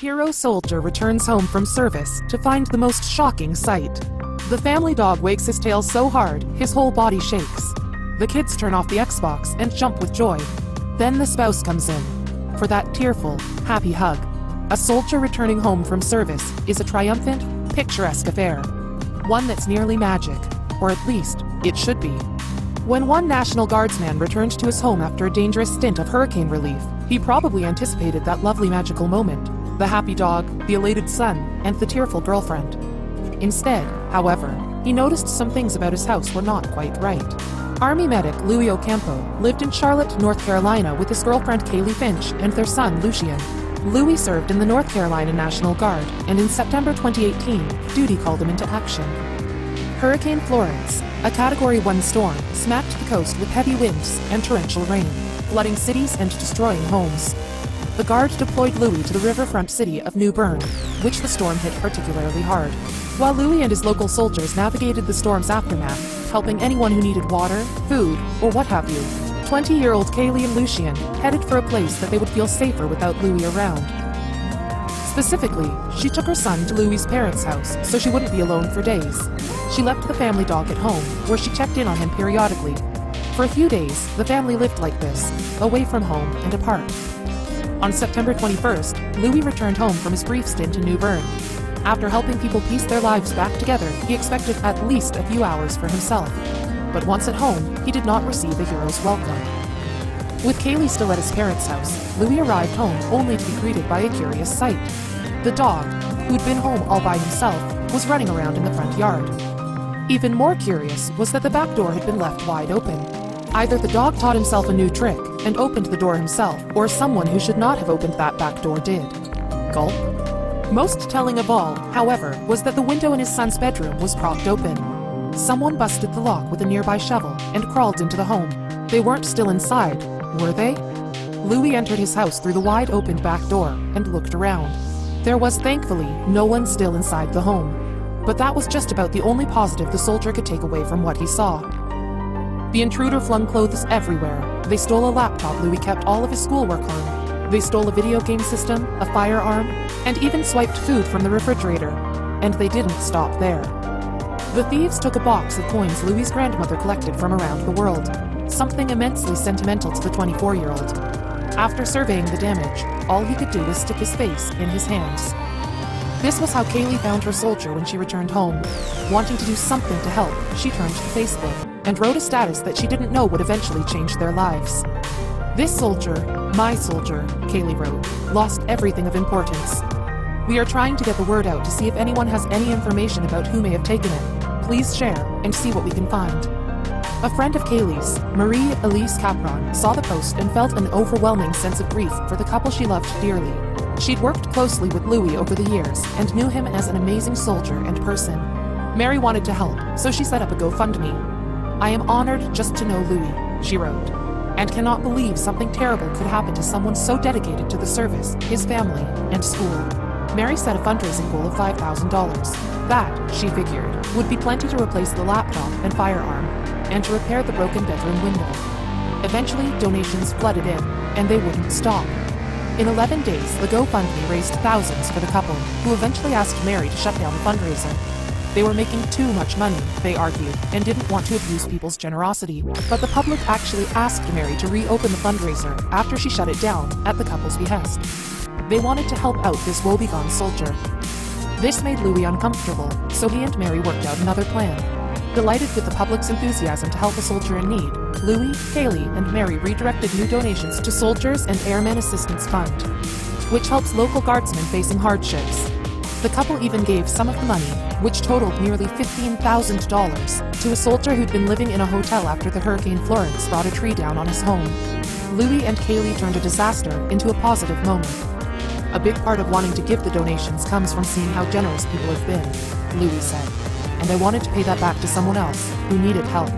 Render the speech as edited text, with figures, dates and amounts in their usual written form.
Hero soldier returns home from service to find the most shocking sight. The family dog wags his tail so hard, his whole body shakes. The kids turn off the Xbox and jump with joy. Then the spouse comes in for that tearful, happy hug. A soldier returning home from service is a triumphant, picturesque affair. One that's nearly magic, or at least, it should be. When one National Guardsman returned to his home after a dangerous stint of hurricane relief, he probably anticipated that lovely magical moment. The happy dog, the elated son, and the tearful girlfriend. Instead, however, he noticed some things about his house were not quite right. Army medic Louis Ocampo lived in Charlotte, North Carolina with his girlfriend Kaylee Finch and their son Lucien. Louis served in the North Carolina National Guard, and in September 2018, duty called him into action. Hurricane Florence, a Category 1 storm, smacked the coast with heavy winds and torrential rain, flooding cities and destroying homes. The Guard deployed Louis to the riverfront city of New Bern, which the storm hit particularly hard. While Louis and his local soldiers navigated the storm's aftermath, helping anyone who needed water, food, or what have you, 20-year-old Kaylee and Lucien headed for a place that they would feel safer without Louis around. Specifically, she took her son to Louis's parents' house so she wouldn't be alone for days. She left the family dog at home, where she checked in on him periodically. For a few days, the family lived like this, away from home and apart. On September 21st, Louis returned home from his brief stint in New Bern. After helping people piece their lives back together, he expected at least a few hours for himself. But once at home, he did not receive a hero's welcome. With Kaylee still at his parents' house, Louis arrived home only to be greeted by a curious sight. The dog, who'd been home all by himself, was running around in the front yard. Even more curious was that the back door had been left wide open. Either the dog taught himself a new trick and opened the door himself, or someone who should not have opened that back door did. Gulp. Most telling of all, however, was that the window in his son's bedroom was propped open. Someone busted the lock with a nearby shovel and crawled into the home. They weren't still inside, were they? Louis entered his house through the wide-opened back door and looked around. There was, thankfully, no one still inside the home. But that was just about the only positive the soldier could take away from what he saw. The intruder flung clothes everywhere. They stole a laptop Louis kept all of his schoolwork on. They stole a video game system, a firearm, and even swiped food from the refrigerator. And they didn't stop there. The thieves took a box of coins Louis's grandmother collected from around the world, something immensely sentimental to the 24-year-old. After surveying the damage, all he could do was stick his face in his hands. This was how Kaylee found her soldier when she returned home. Wanting to do something to help, she turned to Facebook and wrote a status that she didn't know would eventually change their lives. This soldier, my soldier, Kaylee wrote, lost everything of importance. We are trying to get the word out to see if anyone has any information about who may have taken it. Please share and see what we can find. A friend of Kaylee's, Marie-Elise Capron, saw the post and felt an overwhelming sense of grief for the couple she loved dearly. She'd worked closely with Louis over the years and knew him as an amazing soldier and person. Mary wanted to help, so she set up a GoFundMe. I am honored just to know Louis, she wrote, and cannot believe something terrible could happen to someone so dedicated to the service, his family, and school. Mary set a fundraising goal of $5,000. That, she figured, would be plenty to replace the laptop and firearm, and to repair the broken bedroom window. Eventually, donations flooded in, and they wouldn't stop. In 11 days, the GoFundMe raised thousands for the couple, who eventually asked Mary to shut down the fundraiser. They were making too much money, they argued, and didn't want to abuse people's generosity. But the public actually asked Mary to reopen the fundraiser after she shut it down at the couple's behest. They wanted to help out this woebegone soldier. This made Louis uncomfortable, so he and Mary worked out another plan. Delighted with the public's enthusiasm to help a soldier in need, Louis, Kaylee, and Mary redirected new donations to Soldiers and Airmen Assistance Fund, which helps local guardsmen facing hardships. The couple even gave some of the money, which totaled nearly $15,000, to a soldier who'd been living in a hotel after the Hurricane Florence brought a tree down on his home. Louis and Kaylee turned a disaster into a positive moment. A big part of wanting to give the donations comes from seeing how generous people have been, Louis said, and I wanted to pay that back to someone else who needed help.